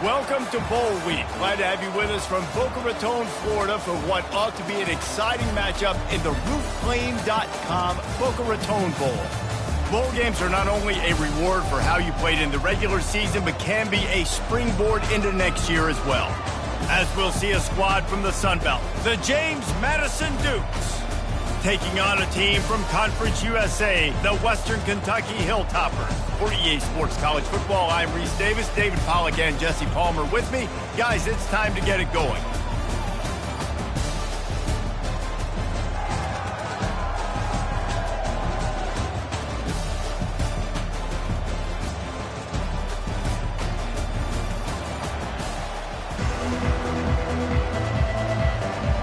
Welcome to Bowl Week. Glad to have you with us from Boca Raton, Florida for what ought to be an exciting matchup in the rootclaim.com Boca Raton Bowl. Bowl games are not only a reward for how you played in the regular season, but can be a springboard into next year as well. As we'll see a squad from the Sun Belt, the James Madison Dukes, taking on a team from Conference USA, the Western Kentucky Hilltoppers. For EA Sports College Football, I'm Reese Davis, David Pollack, and Jesse Palmer with me. Guys, it's time to get it going.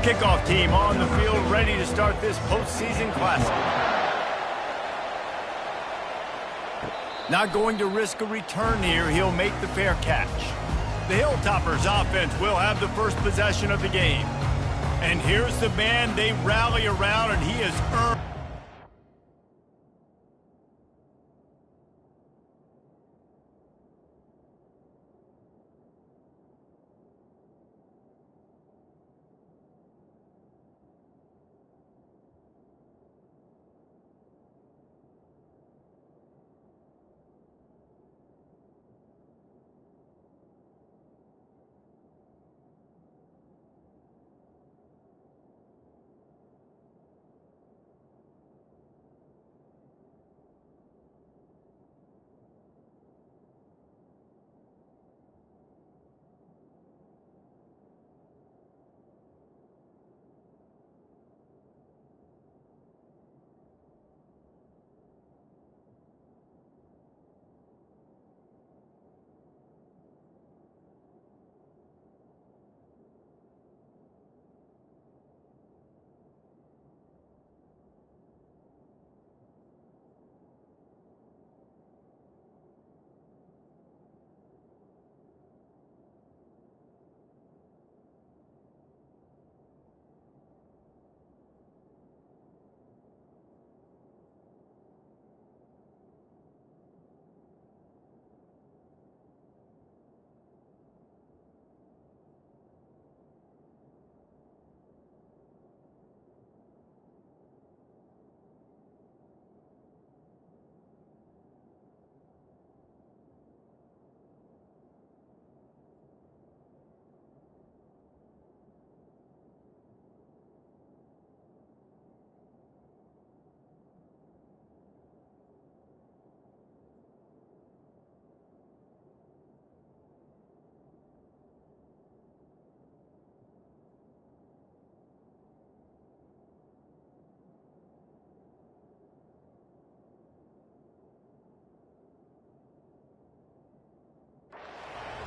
Kickoff team on the field, ready to start this postseason classic. Not going to risk a return here. He'll make the fair catch. The Hilltoppers offense will have the first possession of the game. And here's the man they rally around, and he has earned.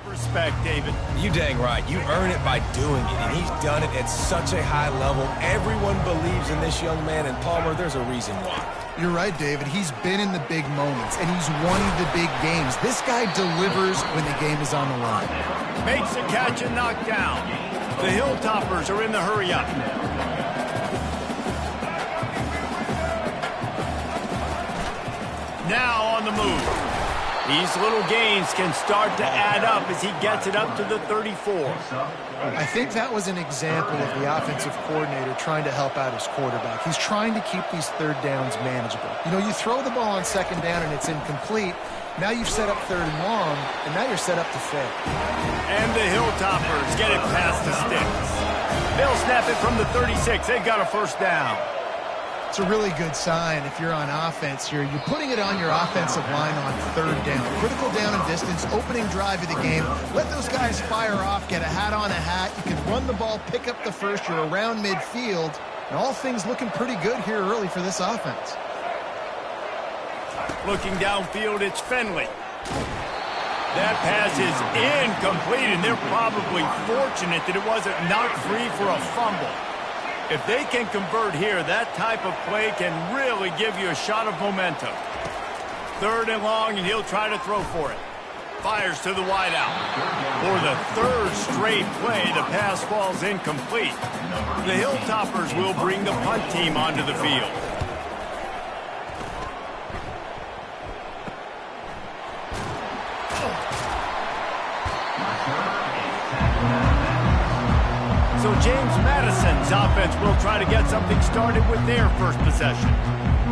Respect, David. You dang right. You earn it by doing it, and he's done it at such a high level. Everyone believes in this young man, and Palmer, there's a reason why. You're right, David. He's been in the big moments, and he's won the big games. This guy delivers when the game is on the line. Makes a catch and knocked down. The Hilltoppers are in the hurry-up. Now on the move. These little gains can start to add up as he gets it up to the 34. I think that was an example of the offensive coordinator trying to help out his quarterback. He's trying to keep these third downs manageable. You know, you throw the ball on second down and it's incomplete. Now you've set up third and long, and now you're set up to fail. And the Hilltoppers get it past the sticks. They'll snap it from the 36. They've got a first down. It's a really good sign if you're on offense here. You're putting it on your offensive line on third down. Critical down and distance, opening drive of the game. Let those guys fire off, get a hat on a hat. You can run the ball, pick up the first. You're around midfield. And all things looking pretty good here early for this offense. Looking downfield, it's Finley. That pass is incomplete, and they're probably fortunate that it wasn't knocked free for a fumble. If they can convert here, that type of play can really give you a shot of momentum. Third and long, and he'll try to throw for it. Fires to the wideout. For the third straight play, the pass falls incomplete. The Hilltoppers will bring the punt team onto the field. So James Madison's offense will try to get something started with their first possession.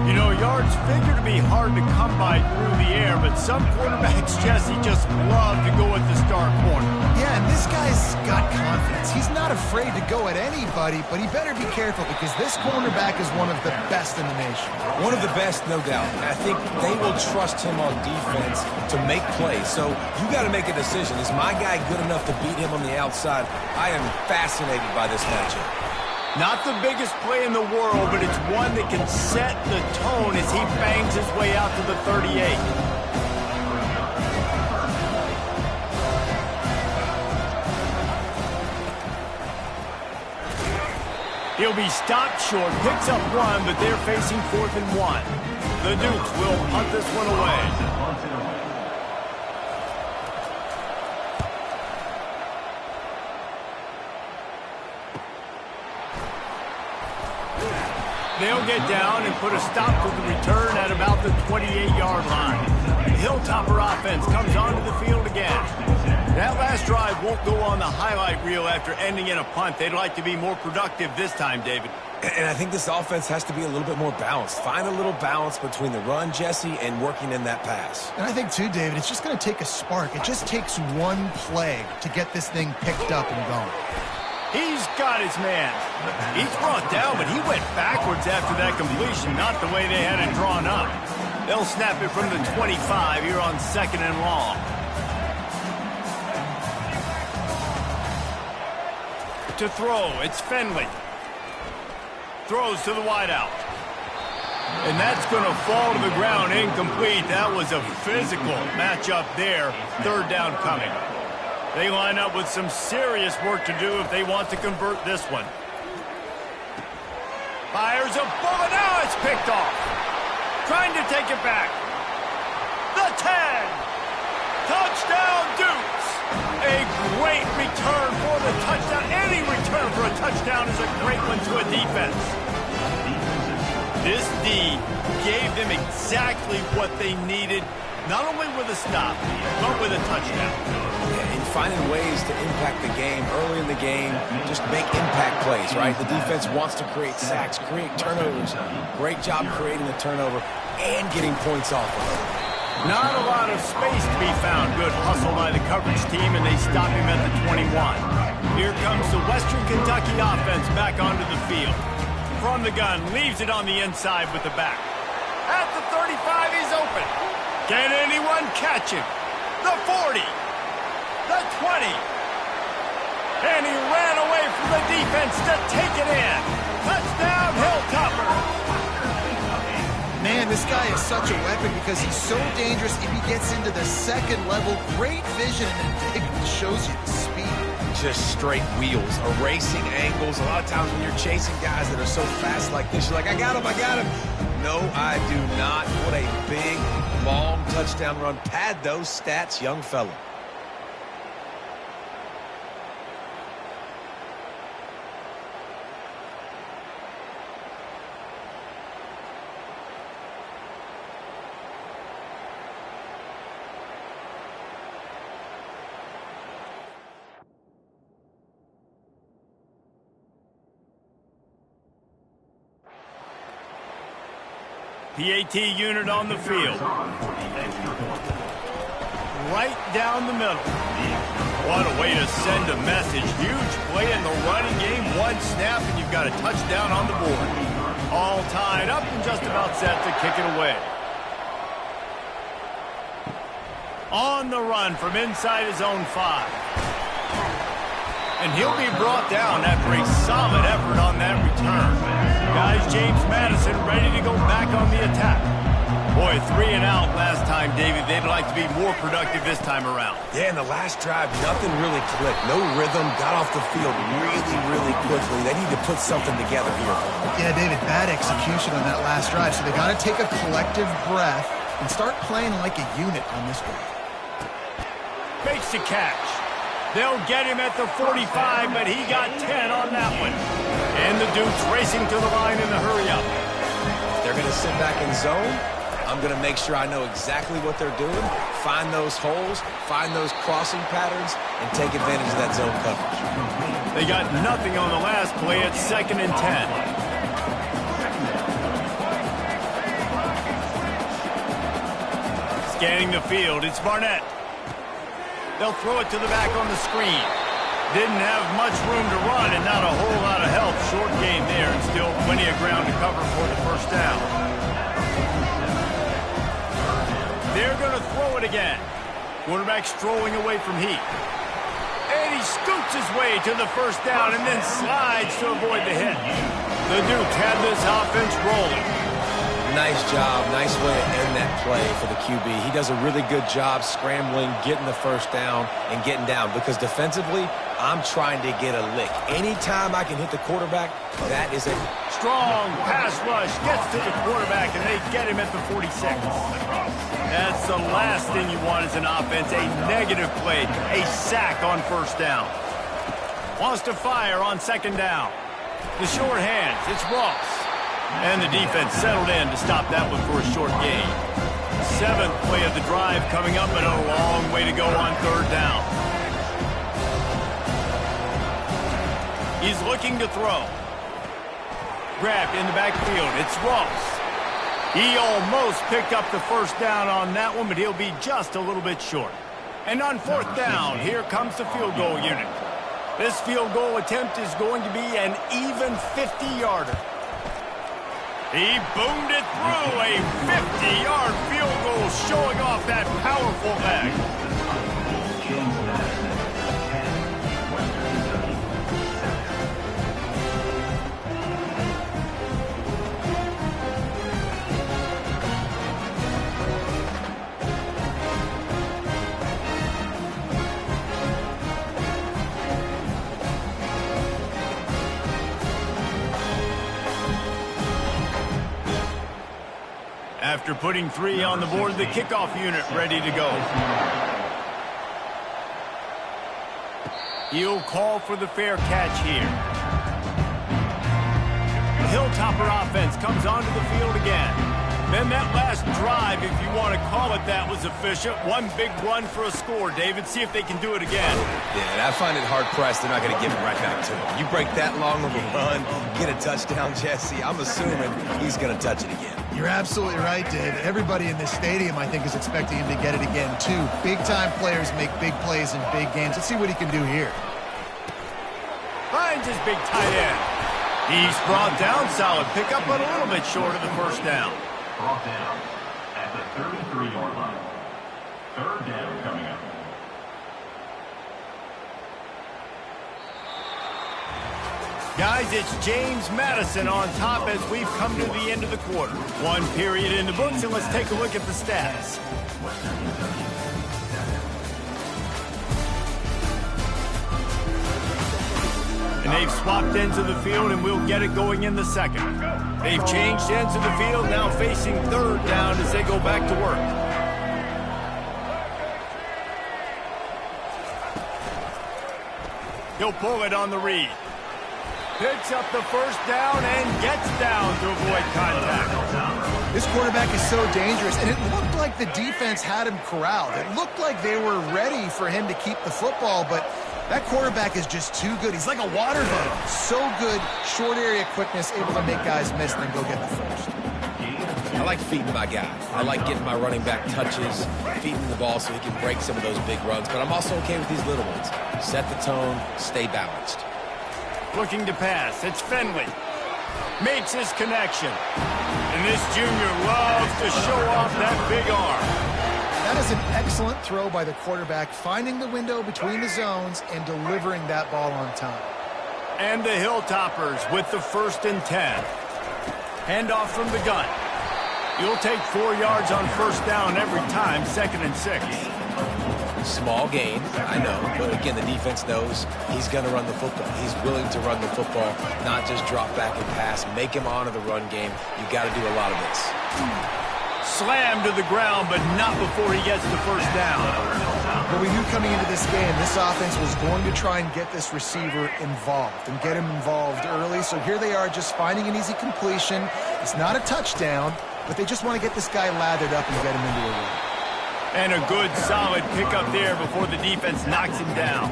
You know, yards figure to be hard to come by through the air, but some quarterbacks, Jesse, just love to go at the star corner. Yeah, and this guy's got confidence. He's not afraid to go at anybody, but he better be careful because this cornerback is one of the best in the nation. One of the best, no doubt. I think they will trust him on defense to make plays. So you got to make a decision. Is my guy good enough to beat him on the outside? I am fascinated by this matchup. Not the biggest play in the world, but it's one that can set the tone as he bangs his way out to the 38. He'll be stopped short, picks up one, but they're facing 4th and 1. The Dukes will punt this one away. They'll get down and put a stop to the return at about the 28-yard line. The Hilltopper offense comes onto the field again. That last drive won't go on the highlight reel after ending in a punt. They'd like to be more productive this time, David. And I think this offense has to be a little bit more balanced. Find a little balance between the run, Jesse, and working in that pass. And I think, too, David, it's just going to take a spark. It just takes one play to get this thing picked up and going. He's got his man. He's brought down, but he went backwards after that completion, not the way they had it drawn up. They'll snap it from the 25 here on 2nd and long. To throw, it's Finley. Throws to the wideout. And that's going to fall to the ground incomplete. That was a physical matchup there. 3rd down coming. They line up with some serious work to do if they want to convert this one. Fires a bullet. Now it's picked off. Trying to take it back. The 10. Touchdown, Dukes. A great return for the touchdown. Any return for a touchdown is a great one to a defense. This D gave them exactly what they needed, not only with a stop, but with a touchdown. Yeah, and finding ways to impact the game early in the game, just make impact plays, right? The defense wants to create sacks, create turnovers. Great job creating the turnover and getting points off of it. Not a lot of space to be found. Good hustle by the coverage team, and they stop him at the 21. Here comes the Western Kentucky offense back onto the field. From the gun, leaves it on the inside with the back. At the 35, he's open. Can anyone catch him? The 40. The 20. And he ran away from the defense to take it in. Touchdown, Hilltopper. Man, this guy is such a weapon because he's so dangerous if he gets into the 2nd level. Great vision, and it shows you the speed. Just straight wheels, erasing angles. A lot of times when you're chasing guys that are so fast like this, you're like, I got him, I got him. No, I do not. What a big, long touchdown run. Pad those stats, young fella. PAT unit on the field. Right down the middle. What a way to send a message. Huge play in the running game. One snap and you've got a touchdown on the board. All tied up and just about set to kick it away. On the run from inside his own 5. And he'll be brought down after a solid effort on that return. Guys, James Madison ready to go back on the attack. Boy, 3 and out last time, David. They'd like to be more productive this time around. Yeah, in the last drive, nothing really clicked. No rhythm, got off the field really quickly. They need to put something together here. Yeah, David, bad execution on that last drive, so they got to take a collective breath and start playing like a unit on this one. Makes the catch. They'll get him at the 45, but he got 10 on that one. And the Dukes racing to the line in the hurry-up. They're going to sit back in zone. I'm going to make sure I know exactly what they're doing, find those holes, find those crossing patterns, and take advantage of that zone coverage. They got nothing on the last play. It's 2nd and 10. Scanning the field, it's Barnett. They'll throw it to the back on the screen. Didn't have much room to run and not a whole lot of help. Short game there and still plenty of ground to cover for the first down. They're going to throw it again. Quarterback strolling away from heat. And he scoots his way to the first down and then slides to avoid the hit. The Dukes had this offense rolling. Nice job. Nice way to end that play for the QB. He does a really good job scrambling, getting the first down, and getting down. Because defensively, I'm trying to get a lick. Anytime I can hit the quarterback, that is a strong pass rush. Gets to the quarterback, and they get him at the 46. That's the last thing you want as an offense, a negative play, a sack on first down. Wants to fire on 2nd down. The short hands, it's Ross. And the defense settled in to stop that one for a short gain. 7th play of the drive coming up and a long way to go on 3rd down. He's looking to throw. Grabbed in the backfield. It's Ross. He almost picked up the first down on that one, but he'll be just a little bit short. And on 4th down, here comes the field goal unit. This field goal attempt is going to be an even 50-yarder. He boomed it through, a 50-yard field goal showing off that powerful leg. After putting 3 on the board, the kickoff unit ready to go. He'll call for the fair catch here. The Hilltopper offense comes onto the field again. Then that last drive, if you want to call it that, was efficient. One big run for a score, David. See if they can do it again. Yeah, I find it hard-pressed. They're not going to give it right back to him. You break that long of a run, get a touchdown, Jesse, I'm assuming he's going to touch it again. You're absolutely right, Dave. Everybody in this stadium, I think, is expecting him to get it again, too. Big-time players make big plays in big games. Let's see what he can do here. Finds his big tight end. He's brought down. Solid pickup, but a little bit short of the first down. Brought down at the 33-yard line. 3rd down coming up. Guys, it's James Madison on top as we've come to the end of the quarter. 1 period in the books, and let's take a look at the stats. And they've swapped ends of the field, and we'll get it going in the 2nd. They've changed ends of the field, now facing 3rd down as they go back to work. He'll pull it on the read. Picks up the first down and gets down to avoid contact. This quarterback is so dangerous, and it looked like the defense had him corralled. It looked like they were ready for him to keep the football, but that quarterback is just too good. He's like a water bug. So good, short area quickness, able to make guys miss and then go get the first. I like feeding my guy. I like getting my running back touches, feeding the ball so he can break some of those big runs, but I'm also okay with these little ones. Set the tone, stay balanced. Looking to pass. It's Finley. Makes his connection. And this junior loves to show off that big arm. That is an excellent throw by the quarterback, finding the window between the zones and delivering that ball on time. And the Hilltoppers with the 1st and 10. Handoff from the gun. You'll take 4 yards on first down every time, 2nd and 6. Small gain, I know, but again, the defense knows he's going to run the football. He's willing to run the football, not just drop back and pass, make him honor the run game. You got to do a lot of this. Slammed to the ground, but not before he gets the first down. But we knew coming into this game, this offense was going to try and get this receiver involved and get him involved early. So here they are just finding an easy completion. It's not a touchdown, but they just want to get this guy lathered up and get him into a run. And a good, solid pickup there before the defense knocks him down.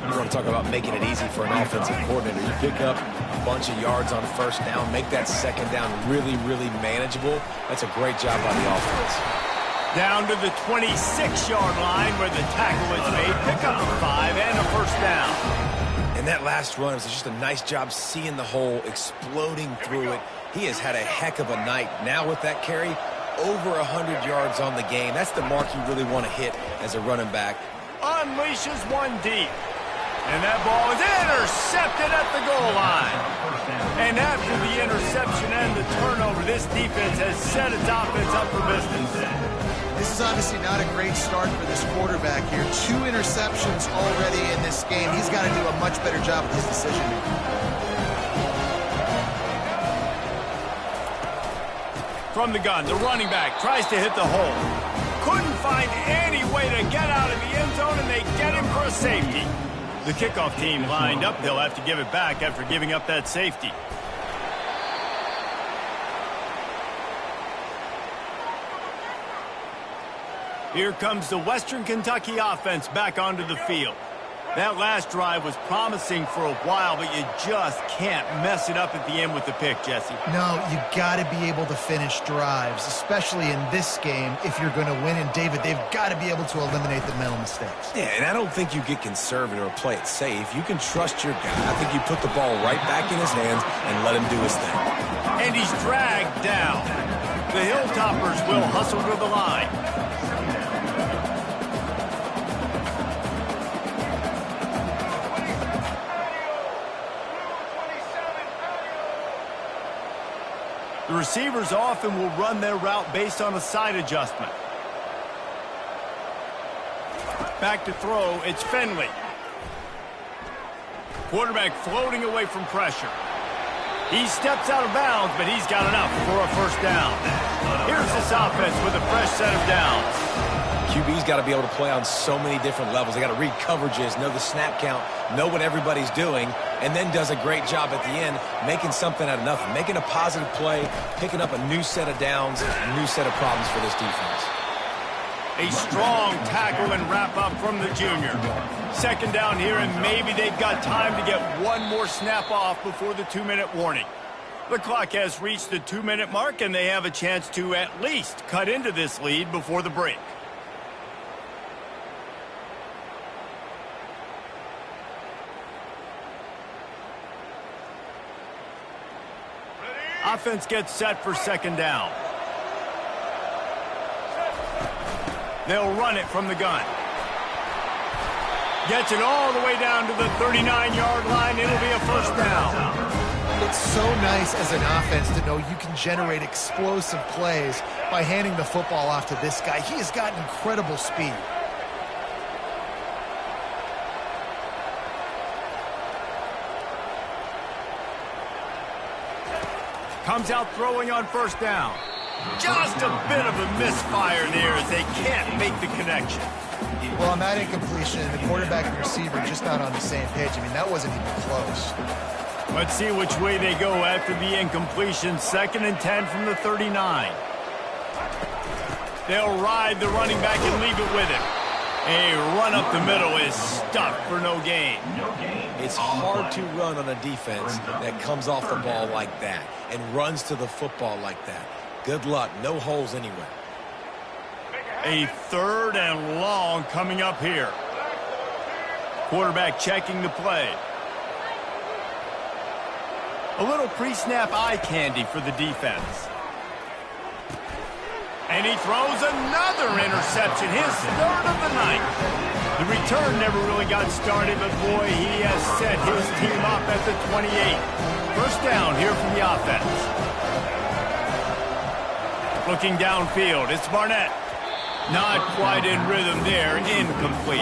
You want to talk about making it easy for an offensive coordinator. You pick up a bunch of yards on first down, make that second down really, really manageable. That's a great job by the offense. Down to the 26-yard line where the tackle is made. Pick up a 5 and a first down. And that last run was just a nice job seeing the hole, exploding through it. He has had a heck of a night. Now with that carry, over 100 yards on the game. That's the mark you really want to hit as a running back. Unleashes one deep. And that ball is intercepted at the goal line. And after the interception and the turnover, this defense has set its offense up for business. This is obviously not a great start for this quarterback here. 2 interceptions already in this game. He's got to do a much better job with his decision-making. From the gun, the running back tries to hit the hole. Couldn't find any way to get out of the end zone, and they get him for a safety. The kickoff team lined up. They'll have to give it back after giving up that safety. Here comes the Western Kentucky offense back onto the field. That last drive was promising for a while, but you just can't mess it up at the end with the pick, Jesse. No, you got to be able to finish drives, especially in this game if you're going to win. And, David, they've got to be able to eliminate the mental mistakes. Yeah, and I don't think you get conservative or play it safe. You can trust your guy. I think you put the ball right back in his hands and let him do his thing. And he's dragged down. The Hilltoppers will hustle to the line. The receivers often will run their route based on a side adjustment. Back to throw, it's Finley. Quarterback floating away from pressure. He steps out of bounds, but he's got enough for a first down. Here's this offense with a fresh set of downs. QB's got to be able to play on so many different levels. They got to read coverages, know the snap count, know what everybody's doing, and then does a great job at the end making something out of nothing, making a positive play, picking up a new set of downs, a new set of problems for this defense. A strong tackle and wrap up from the junior. Second down here, and maybe they've got time to get one more snap off before the 2-minute warning. The clock has reached the 2-minute mark, and they have a chance to at least cut into this lead before the break. Offense gets set for second down. They'll run it from the gun. Gets it all the way down to the 39-yard line. It'll be a first down. It's so nice as an offense to know you can generate explosive plays by handing the football off to this guy. He has got incredible speed. Comes out throwing on first down. Just a bit of a misfire there as they can't make the connection. Well, on that incompletion, the quarterback and receiver just not on the same page. I mean, that wasn't even close. Let's see which way they go after the incompletion. 2nd and 10 from the 39. They'll ride the running back and leave it with him. A run up the middle is stuck for no gain. It's hard to run on a defense that comes off the ball like that and runs to the football like that. Good luck. No holes anywhere. A 3rd and long coming up here. Quarterback checking the play. A little pre-snap eye candy for the defense. And he throws another interception, his 3rd of the night. The return never really got started, but boy, he has set his team up at the 28. First down here from the offense. Looking downfield, it's Barnett. Not quite in rhythm there, incomplete.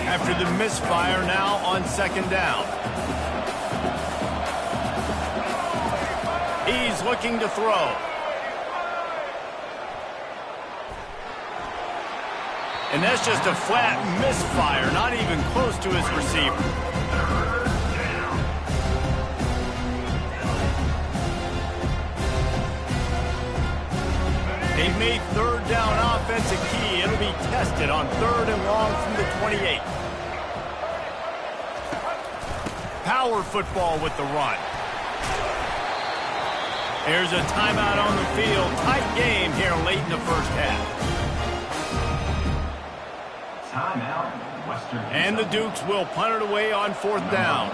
After the misfire, now on second down. He's looking to throw. And that's just a flat misfire, not even close to his receiver. They've made third down offense a key. It'll be tested on 3rd and long from the 28. Power football with the run. Here's a timeout on the field. Tight game here late in the first half. Timeout, Western. And the Dukes will punt it away on 4th down.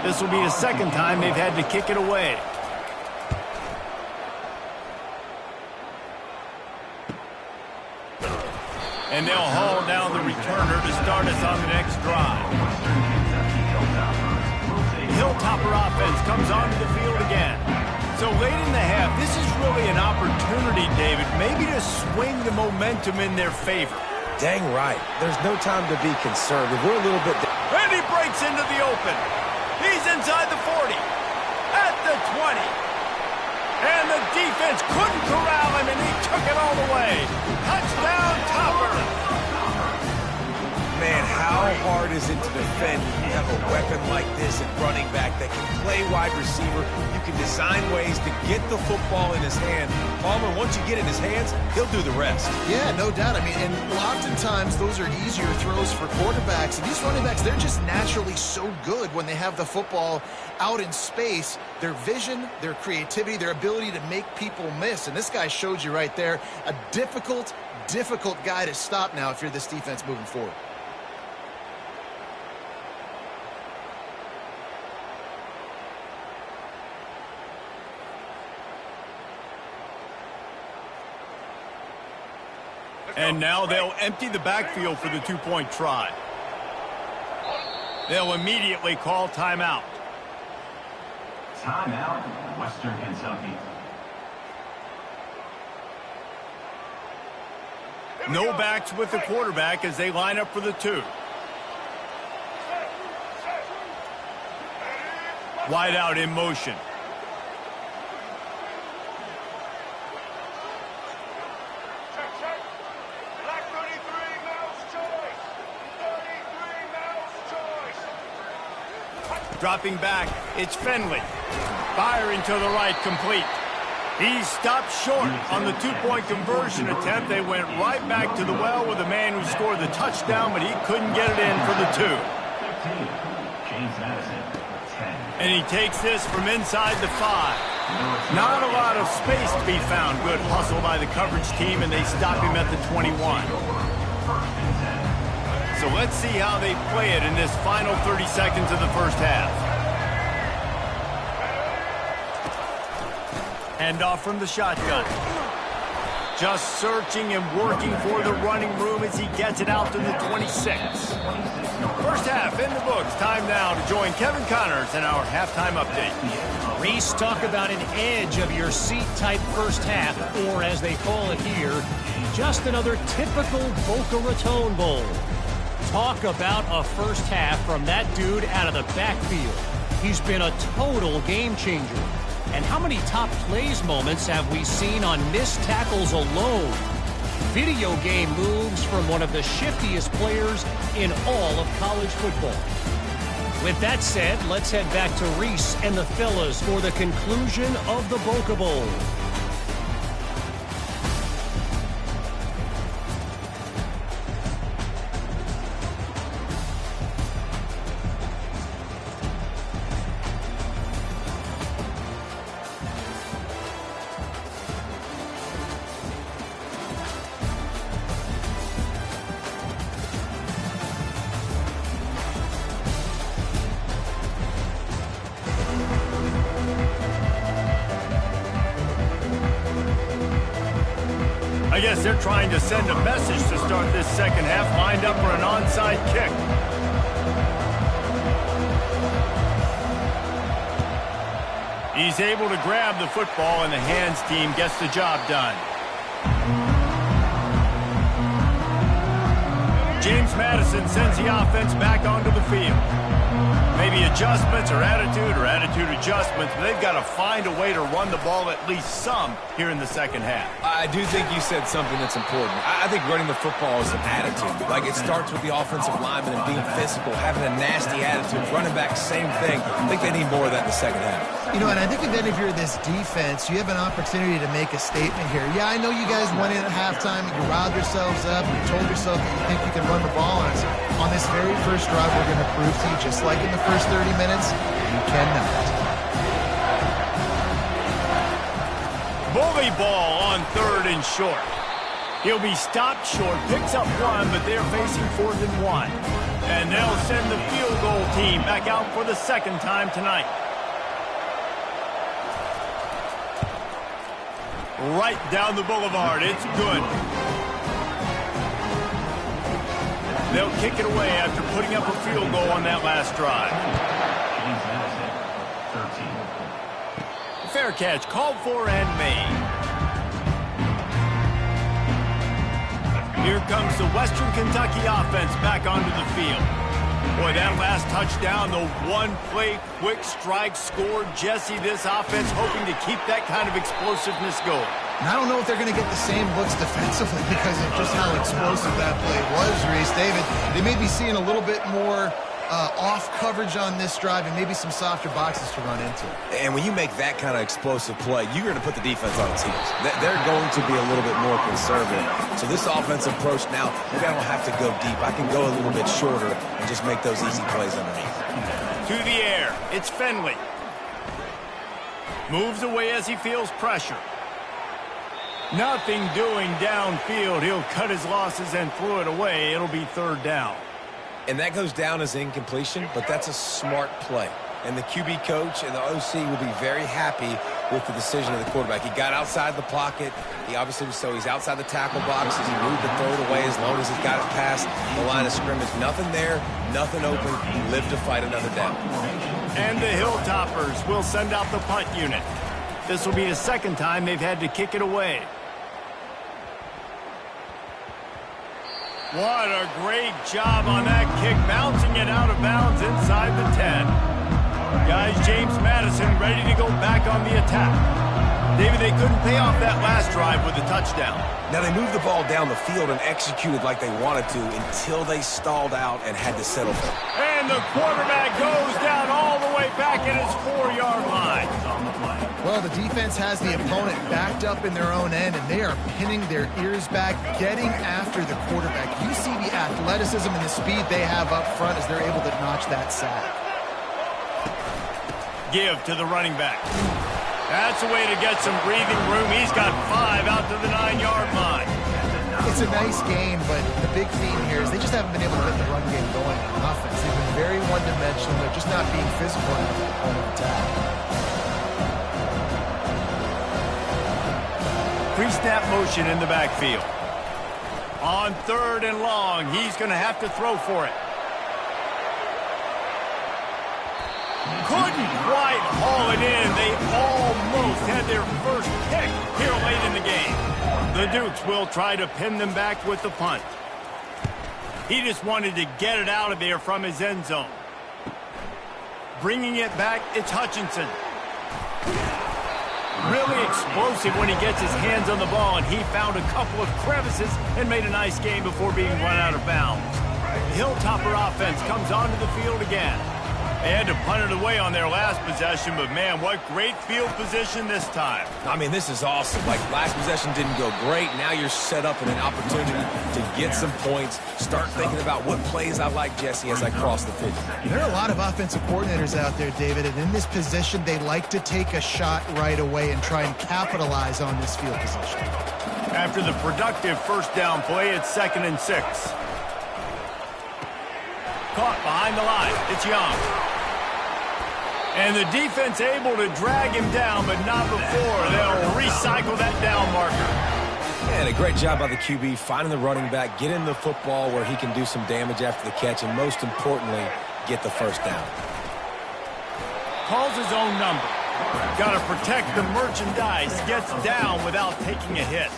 This will be the second time they've had to kick it away. And they'll haul down the returner to start us on the next drive. Hilltopper offense comes onto the field again. So late in the half, this is really an opportunity, David, maybe to swing the momentum in their favor. Dang right. There's no time to be conservative. We're a little bit... And he breaks into the open. He's inside the 40. At the 20. And the defense couldn't corral him, and he took it all the way. Touchdown, Topper. Man, how hard is it to defend when you have a weapon like this at running back that can play wide receiver? You can design ways to get the football in his hand. Palmer, once you get it in his hands, he'll do the rest. Yeah, no doubt. I mean, and oftentimes those are easier throws for quarterbacks. And these running backs, they're just naturally so good when they have the football out in space. Their vision, their creativity, their ability to make people miss. And this guy showed you right there, a difficult guy to stop now if you're this defense moving forward. And now they'll empty the backfield for the two-point try. They'll immediately call timeout. Timeout, Western Kentucky. No backs with the quarterback as they line up for the 2. Wide out in motion. Dropping back, it's Finley. Firing to the right, complete. He stopped short on the two-point conversion attempt. They went right back to the well with the man who scored the touchdown, but he couldn't get it in for the 2. 15, James Madison, 10. And he takes this from inside the 5. Not a lot of space to be found. Good hustle by the coverage team, and they stop him at the 21. So let's see how they play it in this final 30 seconds of the first half. Handoff from the shotgun. Just searching and working for the running room as he gets it out to the 26. First half in the books. Time now to join Kevin Connors in our halftime update. Reese, talk about an edge of your seat type first half, or as they call it here, just another typical Boca Raton Bowl. Talk about a first half from that dude out of the backfield. He's been a total game changer. And how many top plays moments have we seen on missed tackles alone? Video game moves from one of the shiftiest players in all of college football. With that said, let's head back to Reese and the fellas for the conclusion of the Boca Bowl. I guess they're trying to send a message to start this second half, lined up for an onside kick. He's able to grab the football, and the hands team gets the job done. James Madison sends the offense back onto the field. Maybe adjustments or attitude adjustments, but they've got to find a way to run the ball at least some here in the second half. I do think you said something that's important. I think running the football is an attitude. Like, it starts with the offensive lineman and being physical, having a nasty attitude. Running back, same thing. I think they need more of that in the second half. You know, and I think if you're this defense, you have an opportunity to make a statement here. Yeah, I know you guys went in at halftime, you riled yourselves up, you told yourself that you think you can run the ball on us. On this very first drive, we're going to prove to you, just like in the first 30 minutes, you cannot. Bully ball on 3rd and short. He'll be stopped short, picks up 1, but they're facing 4th and 1. And they'll send the field goal team back out for the 2nd time tonight. Right down the boulevard. It's good. They'll kick it away after putting up a field goal on that last drive. Fair catch called for and made. Here comes the Western Kentucky offense back onto the field. Boy, that last touchdown, the one-play quick strike scored. Jesse, this offense hoping to keep that kind of explosiveness going. And I don't know if they're going to get the same looks defensively because of just how explosive that play was, Reese. David, they may be seeing a little bit more off coverage on this drive and maybe some softer boxes to run into. And when you make that kind of explosive play, you're going to put the defense on its heels. They're going to be a little bit more conservative. So this offensive approach now, maybe I don't have to go deep. I can go a little bit shorter and just make those easy plays underneath. To the air, it's Finley. Moves away as he feels pressure. Nothing doing downfield. He'll cut his losses and throw it away. It'll be 3rd down. And that goes down as incompletion, but that's a smart play. And the QB coach and the OC will be very happy with the decision of the quarterback. He got outside the pocket. He obviously was he's outside the tackle box as he moved to throw it away as long as he got it past the line of scrimmage. Nothing there, nothing open. Live to fight another down. And the Hilltoppers will send out the punt unit. This will be the 2nd time they've had to kick it away. What a great job on that kick, bouncing it out of bounds inside the 10. Guys, James Madison ready to go back on the attack. David, they couldn't pay off that last drive with a touchdown. Now, they moved the ball down the field and executed like they wanted to until they stalled out and had to settle for it. And the quarterback goes down all the way back at his 4-yard line. Well, the defense has the opponent backed up in their own end, and they are pinning their ears back, getting after the quarterback. You see the athleticism and the speed they have up front as they're able to notch that sack. Give to the running back. That's a way to get some breathing room. He's got 5 out to the 9-yard line. It's a nice game, but the big theme here is they just haven't been able to get the run game going on offense. They've been very one-dimensional. They're just not being physical enough at the point of attack. Pre-snap motion in the backfield. On 3rd and long, he's going to have to throw for it. Couldn't quite haul it in. They almost had their first pick here late in the game. The Dukes will try to pin them back with the punt. He just wanted to get it out of there from his end zone. Bringing it back, it's Hutchinson. Really explosive when he gets his hands on the ball, and he found a couple of crevices and made a nice game before being run out of bounds. The Hilltopper offense comes onto the field again. They had to punt it away on their last possession, but man, what great field position this time. I mean, this is awesome. Like, last possession didn't go great. Now you're set up in an opportunity to get some points. Start thinking about what plays I like, Jesse, as I cross the 50. There are a lot of offensive coordinators out there, David, and in this position, they like to take a shot right away and try and capitalize on this field position. After the productive first down play, it's 2nd and 6. Caught behind the line. It's Young. And the defense able to drag him down, but not before. They'll recycle that down marker. And a great job by the QB, finding the running back, getting the football where he can do some damage after the catch, and most importantly, get the first down. Calls his own number. Got to protect the merchandise. Gets down without taking a hit.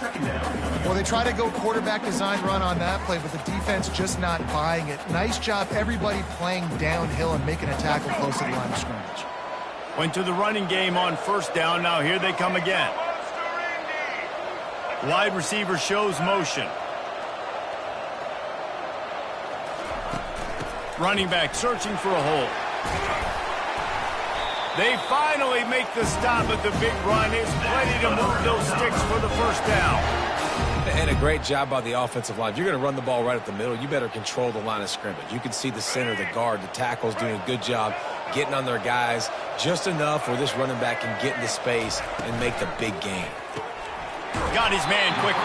Well, they try to go quarterback design run on that play, but the defense just not buying it. Nice job, everybody playing downhill and making a tackle close to the line of scrimmage. Went to the running game on first down. Now here they come again. Wide receiver shows motion. Running back searching for a hole. They finally make the stop, but the big run is plenty to move those sticks for the first down. And a great job by the offensive line. If you're going to run the ball right at the middle, you better control the line of scrimmage. You can see the center, the guard, the tackles doing a good job getting on their guys just enough where this running back can get into space and make the big gain. Got his man quickly.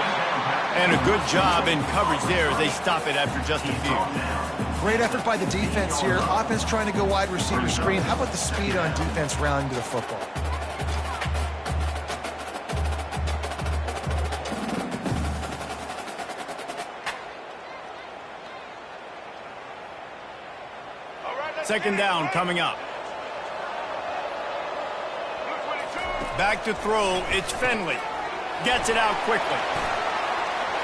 And a good job in coverage there as they stop it after just a few. Great effort by the defense here. Offense trying to go wide receiver screen. How about the speed on defense rounding to the football? Second down coming up. Back to throw. It's Finley. Gets it out quickly.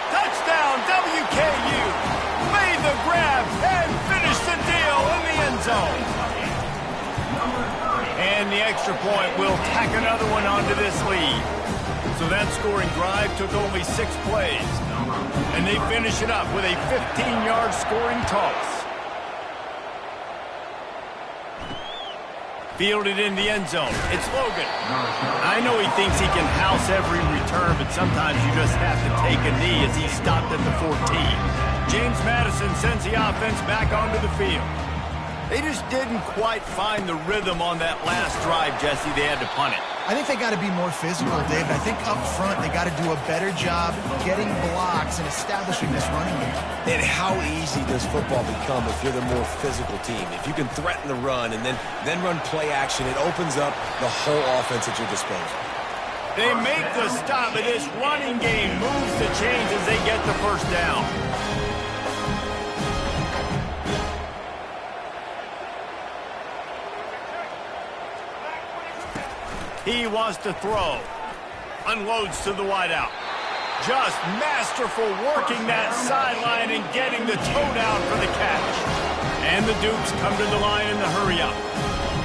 Touchdown, WKU. Made the grab and finished the deal in the end zone. And the extra point will tack another one onto this lead. So that scoring drive took only 6 plays. And they finish it up with a 15-yard scoring toss. Fielded in the end zone. It's Logan. I know he thinks he can house every return, but sometimes you just have to take a knee as he stopped at the 14. James Madison sends the offense back onto the field. They just didn't quite find the rhythm on that last drive, Jesse. They had to punt it. I think they got to be more physical, David. I think up front they got to do a better job getting blocks and establishing this running game. And how easy does football become if you're the more physical team? If you can threaten the run and then run play action, it opens up the whole offense at your disposal. They make the stop, and this running game moves the chains as they get the first down. He wants to throw. Unloads to the wideout. Just masterful working that sideline and getting the toe down for the catch. And the Dukes come to the line in the hurry up.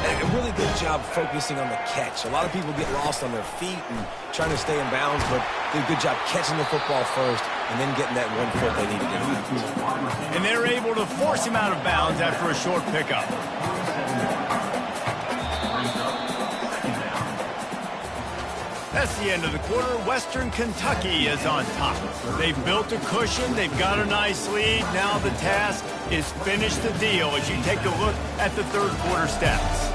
A really good job focusing on the catch. A lot of people get lost on their feet and trying to stay in bounds, but did a good job catching the football first and then getting that 1 foot they need to get out. And they're able to force him out of bounds after a short pickup. That's the end of the quarter. Western Kentucky is on top. They've built a cushion. They've got a nice lead. Now the task is finish the deal as you take a look at the third quarter stats.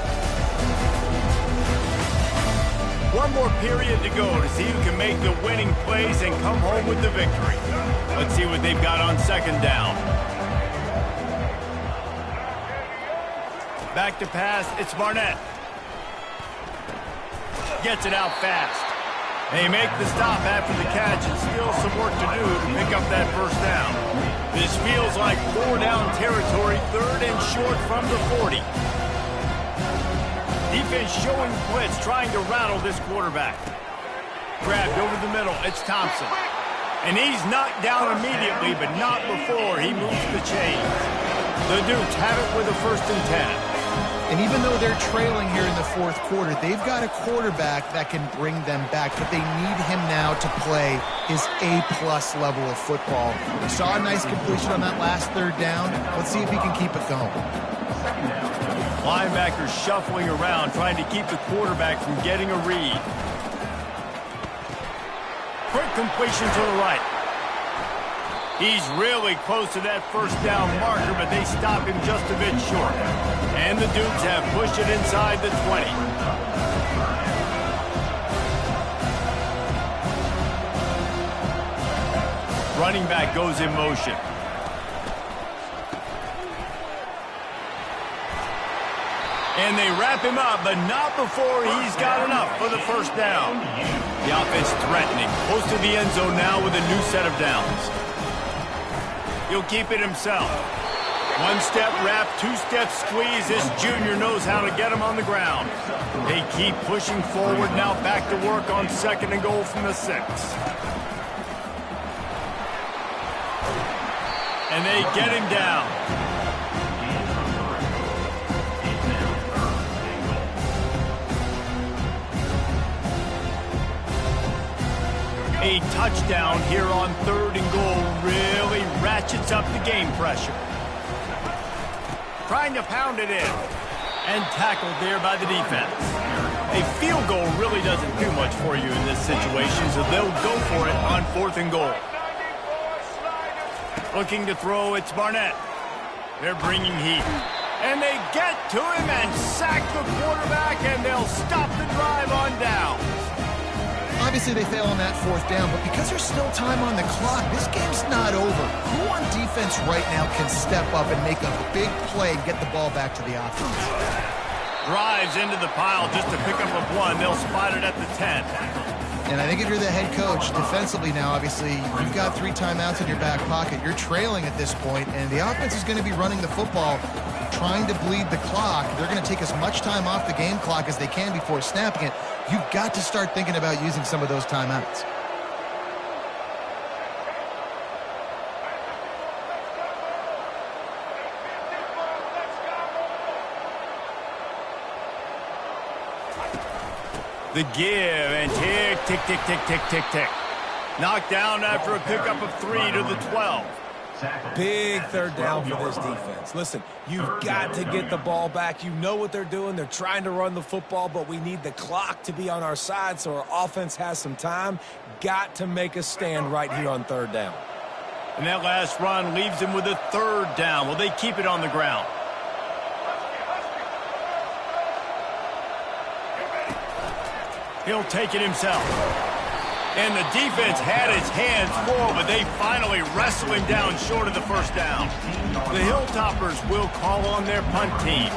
One more period to go to see who can make the winning plays and come home with the victory. Let's see what they've got on second down. Back to pass. It's Barnett. Gets it out fast. They make the stop after the catch and still some work to do to pick up that first down. This feels like 4-down territory, third and short from the 40. Defense showing blitz, trying to rattle this quarterback. Grabbed over the middle, it's Thompson. And he's knocked down immediately, but not before he moves the chains. The Dukes have it with a 1st and 10. And even though they're trailing here in the fourth quarter, they've got a quarterback that can bring them back, but they need him now to play his A-plus level of football. We saw a nice completion on that last third down. Let's see if he can keep it going. Linebackers shuffling around, trying to keep the quarterback from getting a read. Quick completion to the right. He's really close to that first down marker, but they stop him just a bit short. And the Dukes have pushed it inside the 20. Running back goes in motion. And they wrap him up, but not before he's got enough for the first down. The offense threatening. Close to the end zone now with a new set of downs. He'll keep it himself. 1-step wrap, 2-step squeeze. This junior knows how to get him on the ground. They keep pushing forward now, back to work on 2nd and goal from the 6. And they get him down. A touchdown here on 3rd and goal really ratchets up the game pressure. Trying to pound it in. And tackled there by the defense. A field goal really doesn't do much for you in this situation, so they'll go for it on 4th and goal. Looking to throw, it's Barnett. They're bringing heat. And they get to him and sack the quarterback, and they'll stop the drive on down. Obviously, they fail on that 4th down, but because there's still time on the clock, this game's not over. Who on defense right now can step up and make a big play and get the ball back to the offense? Drives into the pile just to pick up a 1. They'll spot it at the 10. And I think if you're the head coach, defensively now, obviously, you've got 3 timeouts in your back pocket. You're trailing at this point, and the offense is going to be running the football, trying to bleed the clock. They're going to take as much time off the game clock as they can before snapping it. You've got to start thinking about using some of those timeouts. The give, and tick, tick, tick, tick, tick, tick, tick. Knocked down after a pickup of 3 to the 12. Big 3rd down for this defense. Listen, you've got to get the ball back. You know what they're doing. They're trying to run the football, but we need the clock to be on our side so our offense has some time. Got to make a stand right here on 3rd down. And that last run leaves him with a 3rd down. Will they keep it on the ground? He'll take it himself. And the defense had his hands full, but they finally wrestle him down short of the 1st down. The Hilltoppers will call on their punt team.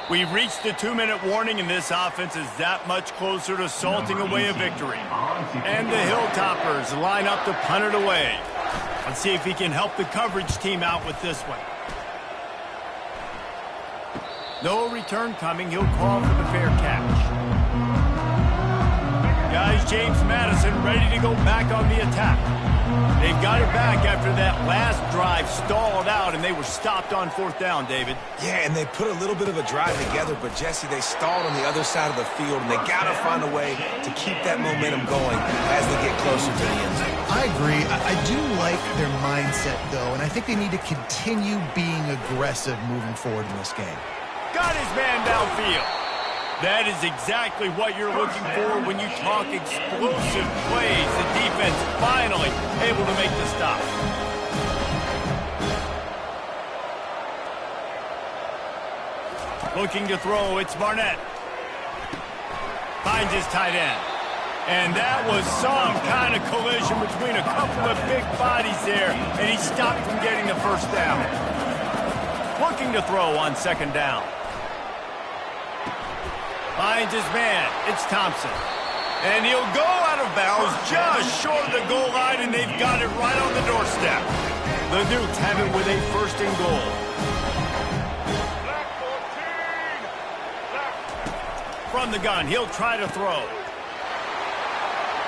We've reached the 2-minute warning, and this offense is that much closer to salting away a victory. And the Hilltoppers line up to punt it away. Let's see if he can help the coverage team out with this one. No return coming. He'll call for the fair catch. Guys, James Madison ready to go back on the attack. They've got it back after that last drive stalled out, and they were stopped on 4th down, David. Yeah, and they put a little bit of a drive together, but, Jesse, they stalled on the other side of the field, and they got to find a way to keep that momentum going as they get closer to the end zone. I agree. I do like their mindset, though, and I think they need to continue being aggressive moving forward in this game. Got his man downfield. That is exactly what you're looking for when you talk explosive plays. The defense finally able to make the stop. Looking to throw, it's Barnett. Finds his tight end. And that was some kind of collision between a couple of big bodies there, and he stopped from getting the 1st down. Looking to throw on 2nd down. Finds his man. It's Thompson. And he'll go out of bounds just short of the goal line, and they've got it right on the doorstep. The Newts have it with a 1st and goal. From the gun, he'll try to throw.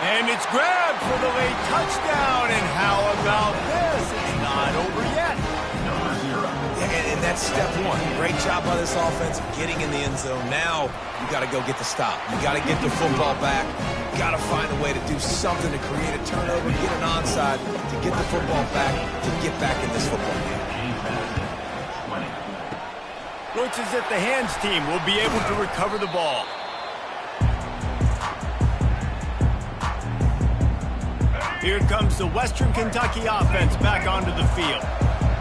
And it's grabbed for the late touchdown. And how about this? It's not over yet. And that's step 1. Great job by this offense of getting in the end zone. Now you got to go get the stop. You got to get the football back. You got to find a way to do something to create a turnover, get an onside, to get the football back, to get back in this football game. Looks as if the hands team will be able to recover the ball. Here comes the Western Kentucky offense back onto the field.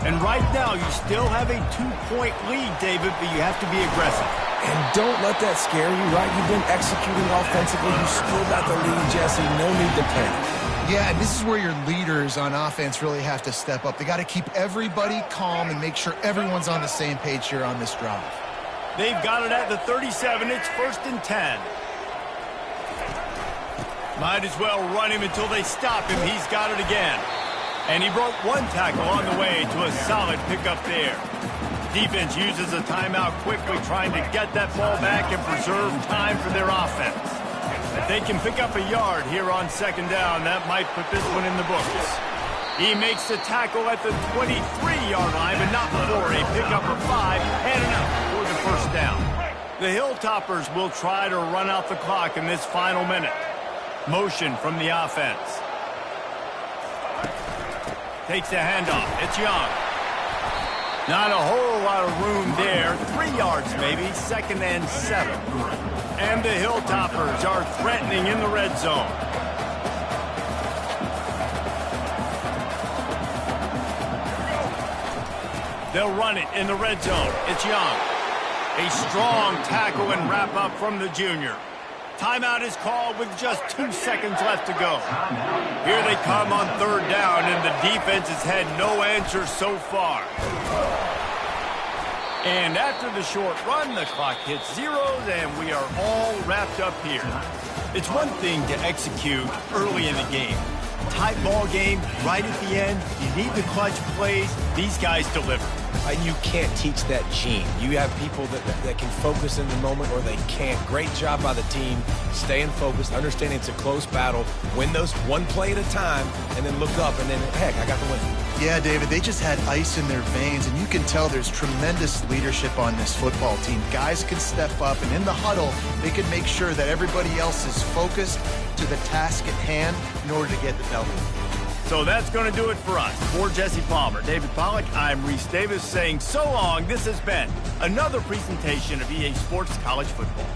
And right now, you still have a 2-point lead, David, but you have to be aggressive. And don't let that scare you, right? You've been executing offensively. You still got the lead, Jesse. No need to panic. Yeah, and this is where your leaders on offense really have to step up. They got to keep everybody calm and make sure everyone's on the same page here on this drive. They've got it at the 37. It's 1st and 10. Might as well run him until they stop him. He's got it again. And he broke 1 tackle on the way to a solid pickup there. Defense uses a timeout quickly, trying to get that ball back and preserve time for their offense. If they can pick up a yard here on 2nd down, that might put this one in the books. He makes the tackle at the 23-yard line, but not before a pickup of 5 and enough for the first down. The Hilltoppers will try to run out the clock in this final minute. Motion from the offense. Takes the handoff. It's Young. Not a whole lot of room there. 3 yards maybe. 2nd and 7. And the Hilltoppers are threatening in the red zone. They'll run it in the red zone. It's Young. A strong tackle and wrap up from the junior. Timeout is called with just 2 seconds left to go. Here they come on 3rd down, and the defense has had no answer so far. And after the short run, the clock hits zeros, and we are all wrapped up here. It's one thing to execute early in the game. Tight ball game, right at the end. You need the clutch plays. These guys deliver. You can't teach that gene. You have people that can focus in the moment or they can't. Great job by the team, staying focused, understanding it's a close battle, win those one play at a time, and then look up, and then, heck, I got the win. Yeah, David, they just had ice in their veins, and you can tell there's tremendous leadership on this football team. Guys can step up, and in the huddle, they can make sure that everybody else is focused to the task at hand in order to get the W. So that's going to do it for us. For Jesse Palmer, David Pollack, I'm Reese Davis saying so long. This has been another presentation of EA Sports College Football.